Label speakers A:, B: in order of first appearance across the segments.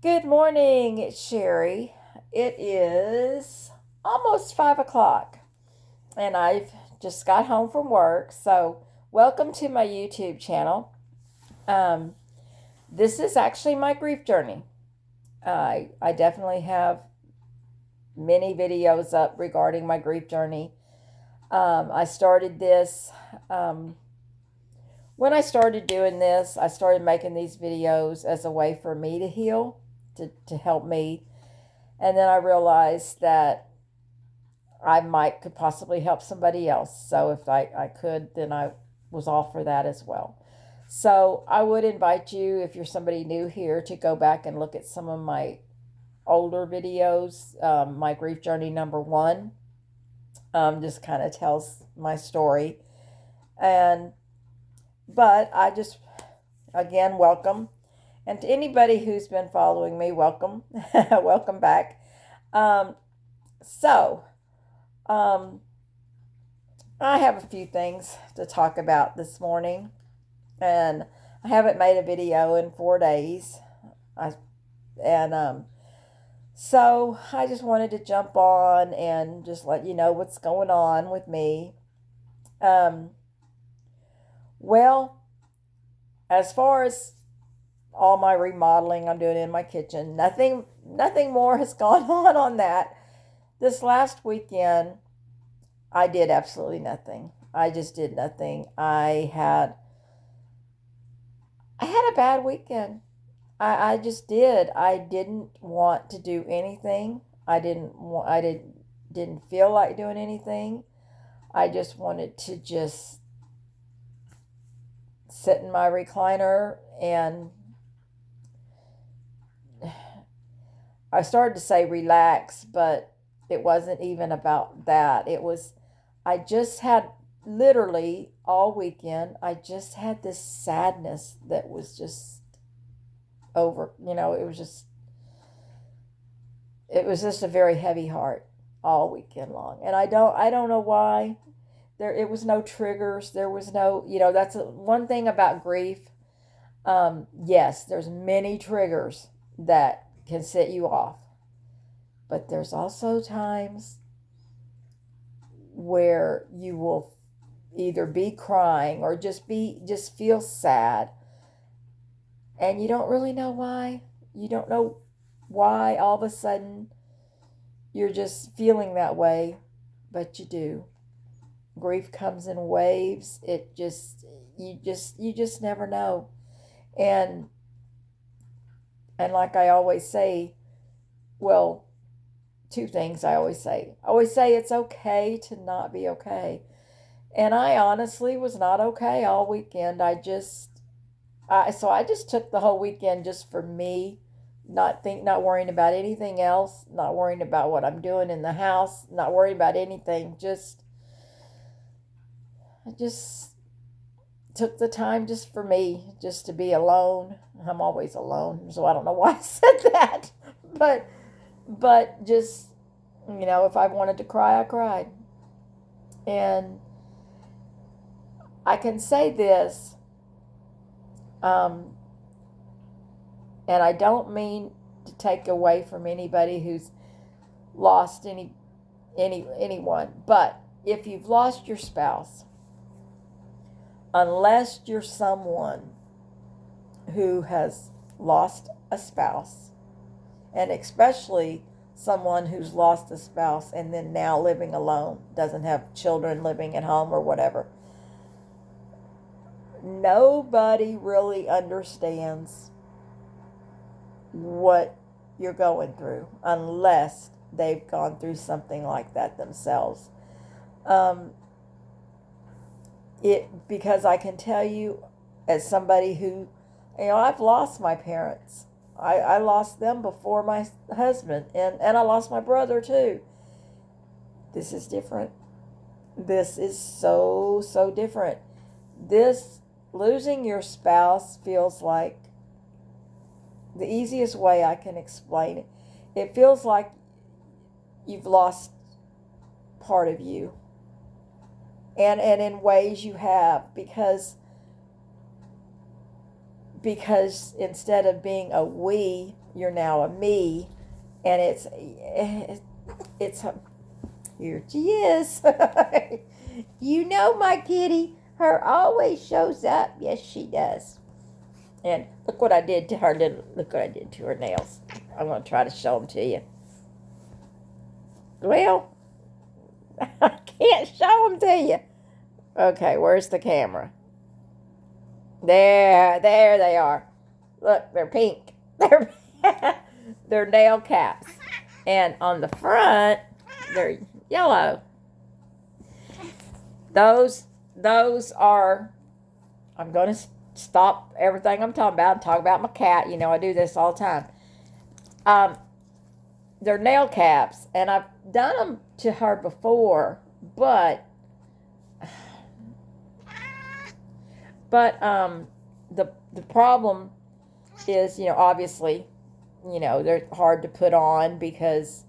A: Good morning, it's Sherry. It is almost 5 o'clock, and I've just got home from work. So, welcome to my YouTube channel. Um, this is actually my grief journey. I definitely have many videos up regarding my grief journey. I started this um, when I started doing this. I started making these videos as a way for me to heal, to help me. And then I realized that could possibly help somebody else. So if I could, then I was all for that as well. So I would invite you, if you're somebody new here, to go back and look at some of my older videos. My grief journey number 1 just kind of tells my story. And but I just again welcome, and to anybody who's been following me, welcome, welcome back. Um, so um, I have a few things to talk about this morning, and I haven't made a video in 4 days. I and So I just wanted to jump on and just let you know what's going on with me. Um, well, as far as all my remodeling I'm doing in my kitchen, nothing more has gone on that. This last weekend, I did absolutely nothing. I just did nothing. I had a bad weekend. I just did. I didn't want to do anything. I didn't feel like doing anything. I just wanted to just sit in my recliner, and I started to say relax, but it wasn't even about that. I just had literally all weekend, I just had this sadness that was just over, it was just a very heavy heart all weekend long. And I don't know why. It was no triggers. There was no, that's one thing about grief. Yes, there's many triggers that can set you off, but there's also times where you will either be crying or just feel sad, and you don't really know why. You don't know why all of a sudden you're just feeling that way, but you do. Grief comes in waves. You just never know. And and like I always say, well, two things I always say. I always say it's okay to not be okay. And I honestly was not okay all weekend. I just took the whole weekend just for me, not worrying about anything else, not worrying about what I'm doing in the house, not worrying about anything. I just took the time just for me, just to be alone. I'm always alone, so I don't know why I said that. But just, if I wanted to cry, I cried. And I can say this, um, and I don't mean to take away from anybody who's lost anyone, but if you've lost your spouse, unless you're someone who has lost a spouse, and especially someone who's lost a spouse and then now living alone, doesn't have children living at home or whatever, nobody really understands what you're going through unless they've gone through something like that themselves. Um, because I can tell you, as somebody who, I've lost my parents. I lost them before my husband, and I lost my brother too. This is different. This is so different. This Losing your spouse feels like the easiest way I can explain it. It feels like you've lost part of you. And in ways you have, because because instead of being a we, you're now a me, and it's here she is. You know my kitty, her always shows up. Yes, she does. And look what I did to her look what I did to her nails. I'm going to try to show them to you. Well, I can't show them to you. Okay, where's the camera? There they are. Look, they're pink. They're nail caps. And on the front, they're yellow. Those are, I'm going to stop everything I'm talking about and talk about my cat. You know, I do this all the time. They're nail caps, and I've done them to her before, but the problem is, you know, obviously, you know, they're hard to put on because,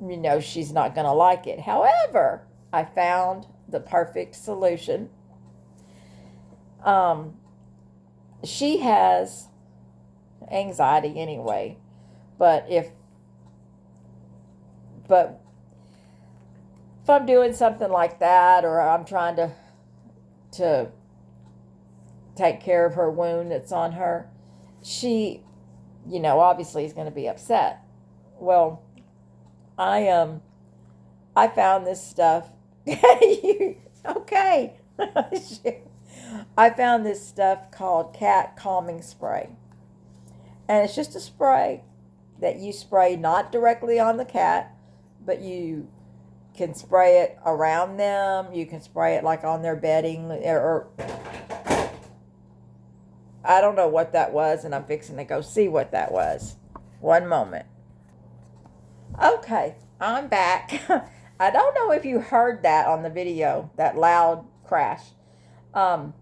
A: you know, she's not going to like it. However, I found the perfect solution. She has anxiety anyway, but if I'm doing something like that, or I'm trying to take care of her wound that's on her, she, you know, obviously is going to be upset. Well, I found this stuff. Okay. I found this stuff called cat calming spray. And it's just a spray that you spray not directly on the cat, but you can spray it around them. You can spray it like on their bedding, or I don't know what that was, and I'm fixing to go see what that was. One moment. Okay, I'm back. I don't know if you heard that on the video, that loud crash. It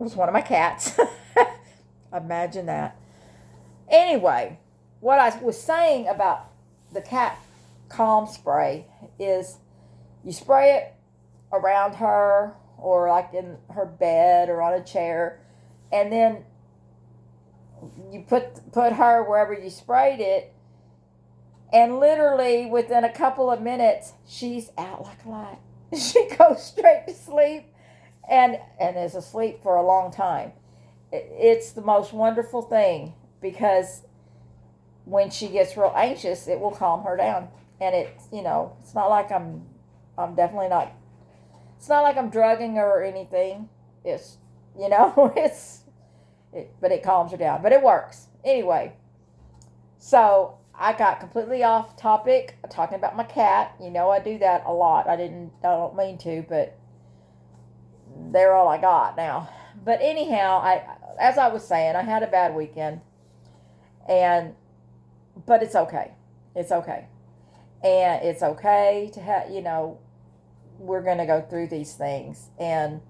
A: was one of my cats. Imagine that. Anyway, what I was saying about the cat calm spray is you spray it around her, or like in her bed or on a chair, and then you put her wherever you sprayed it, and literally within a couple of minutes she's out like a light. She goes straight to sleep and is asleep for a long time. It's the most wonderful thing, because when she gets real anxious, it will calm her down. And it's, you know, it's not like I'm definitely not, it's not like I'm drugging her or anything. It's, you know, but it calms her down. But it works. Anyway, so I got completely off topic talking about my cat. You know, I do that a lot. I don't mean to, but they're all I got now. But anyhow, as I was saying, I had a bad weekend. But it's okay. It's okay. And it's okay to have, you know, we're going to go through these things. And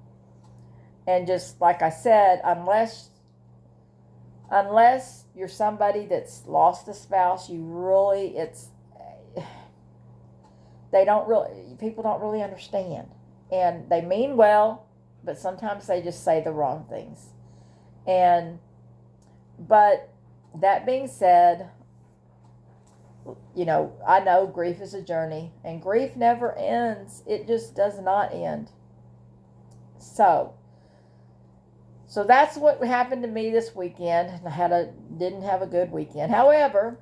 A: just like I said, unless you're somebody that's lost a spouse, people don't really understand. And they mean well, but sometimes they just say the wrong things. But that being said, you know, I know grief is a journey, and grief never ends. It just does not end. So that's what happened to me this weekend. I didn't have a good weekend. However,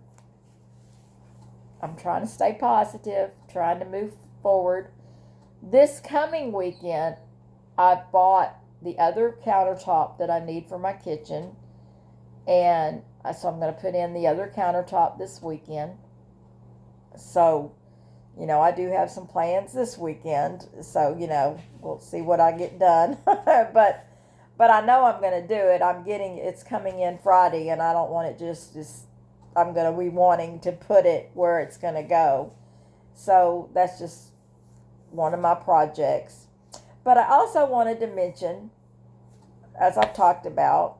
A: I'm trying to stay positive, trying to move forward. This coming weekend, I bought the other countertop that I need for my kitchen, and so I'm going to put in the other countertop this weekend. So, you know, I do have some plans this weekend. So, you know, we'll see what I get done. But I know I'm going to do it. It's coming in Friday, and I don't want it just I'm going to be wanting to put it where it's going to go. So that's just one of my projects. But I also wanted to mention, as I've talked about,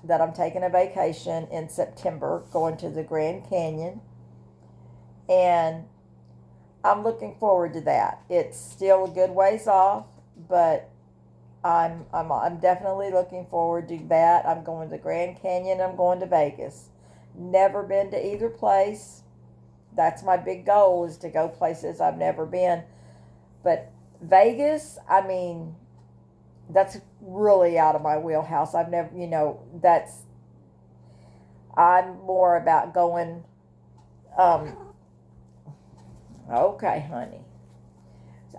A: that I'm taking a vacation in September, going to the Grand Canyon. And I'm looking forward to that. It's still a good ways off, but I'm definitely looking forward to that. I'm going to Grand Canyon. I'm going to Vegas. Never been to either place. That's my big goal, is to go places I've never been. But Vegas, I mean, that's really out of my wheelhouse. I've never, I'm more about going, um, okay, honey.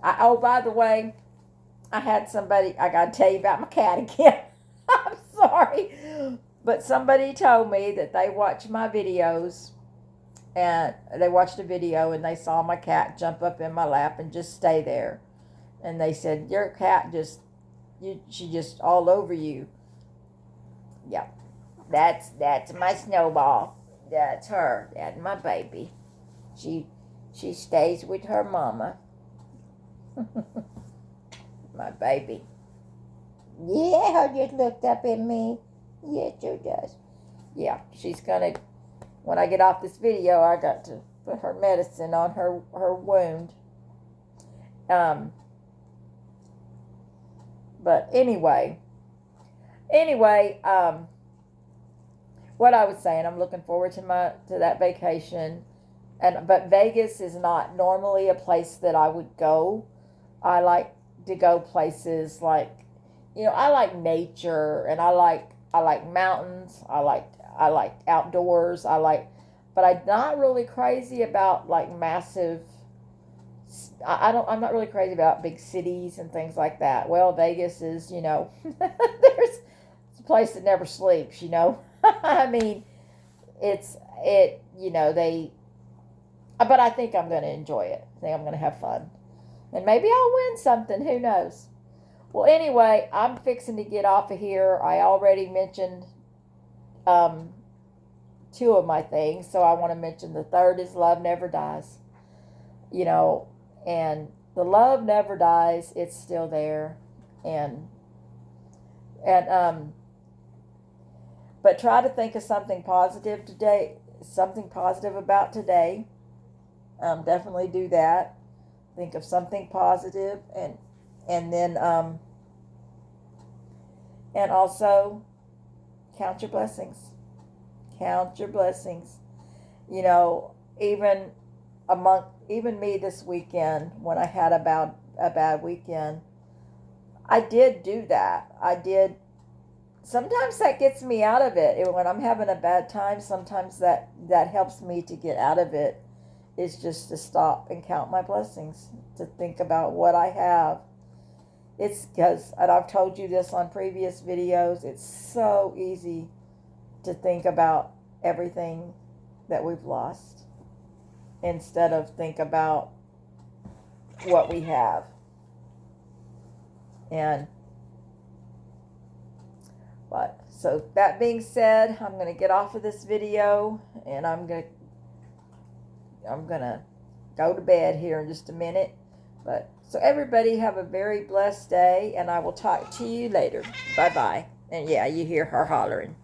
A: Oh, by the way, I got to tell you about my cat again. I'm sorry. But somebody told me that they watch my videos, and they watched a video and they saw my cat jump up in my lap and just stay there. And they said, your cat she just all over you. Yeah, that's my Snowball. That's her. That's my baby. She stays with her mama. My baby. Yeah, her just looked up at me. Yes, she does. Yeah, she's gonna. When I get off this video, I got to put her medicine on her wound. But anyway, what I was saying, I'm looking forward to that vacation, but Vegas is not normally a place that I would go. I like to go places like, I like nature, and I like mountains. I like outdoors. But I'm not really crazy about like massive. I'm not really crazy about big cities and things like that. Well, Vegas is, there's a place that never sleeps. I mean, but I think I'm going to enjoy it. I think I'm going to have fun. And maybe I'll win something. Who knows? Well, anyway, I'm fixing to get off of here. I already mentioned two of my things, so I want to mention the third is love never dies. And the love never dies. It's still there. But try to think of something positive today, something positive about today. Definitely do that. Think of something positive, and then and also count your blessings. Count your blessings. Even me this weekend, when I had a bad weekend, I did do that. I did. Sometimes that gets me out of it. When I'm having a bad time, sometimes that helps me to get out of it, is just to stop and count my blessings, to think about what I have. It's because, and I've told you this on previous videos, it's so easy to think about everything that we've lost instead of think about what we have. So that being said, I'm going to get off of this video, and I'm going to go to bed here in just a minute. So everybody have a very blessed day, and I will talk to you later. Bye-bye. And yeah, you hear her hollering.